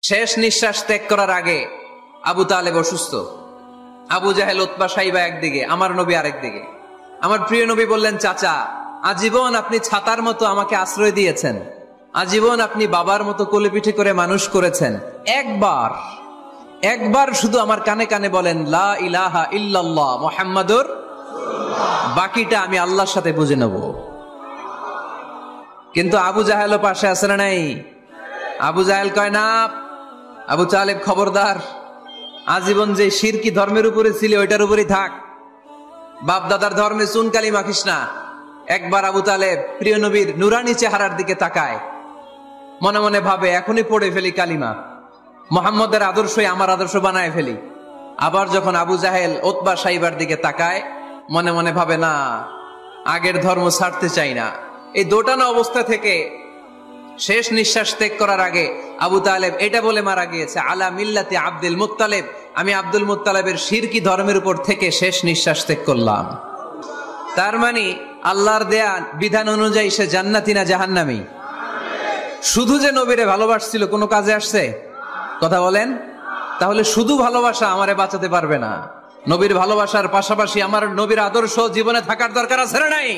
শেষ নিঃশ্বাস ত্যাগ করার আগে আবু তালেব অসুস্থ। আবু জাহেল, উতবা, সাইবা একদিকে, আমার নবী আরেকদিকে। আমার প্রিয় নবী বললেন, চাচা, আজীবন আপনি ছাতার মতো আমাকে আশ্রয় দিয়েছেন, আজীবন আপনি বাবার মতো কোলে পিঠে করে মানুষ করেছেন, একবার শুধু আমার কানে কানে বলেন লা ইলাহা ইল্লাল্লাহ মুহাম্মাদুর, বাকিটা আমি আল্লাহর সাথে বুঝে নেব। কিন্তু আবু জাহেলও পাশে আছে না নাই? আবু জাহেল কয় না, আবু তালেব খবরদার, আজীবন যে শিরকি ধর্মের উপরে ছিল ওইটার উপরেই থাক, বাপ দাদার ধর্মে চুনকালি মাখিস না। একবার আবু তালেব প্রিয় নবীর নুরানি চেহারার দিকে তাকায়, মনে মনে ভাবে এখনই পড়ে ফেলি কালিমা, মুহাম্মদের আদর্শই আমার আদর্শ বানায় ফেলি। আবার যখন আবু জাহেল, উতবা, সাইবার দিকে তাকায়, মনে মনে ভাবে না, আগের ধর্ম ছাড়তে চাই না। এই দোটানা অবস্থা থেকে শেষ নিঃশ্বাস ত্যাগ করার আগে আবু তালেব এটা বলে মারা গিয়েছে, আলা মিল্লাতি আব্দুল মুত্তালিব, আমি আব্দুল মুত্তালিবের শিরকি ধর্মের উপর থেকে শেষ নিঃশ্বাস ত্যাগ করলাম। তার মানে আল্লাহর দেয়া বিধান অনুযায়ী সে জান্নাতি না জাহান্নামী? শুধু যে নবীরে ভালোবাসছিল কোনো কাজে আসছে? কথা বলেন। তাহলে শুধু ভালোবাসা আমারে বাঁচাতে পারবে না। নবীর ভালোবাসার পাশাপাশি আমার নবীর আদর্শ জীবনে থাকার দরকার আছে না নাই?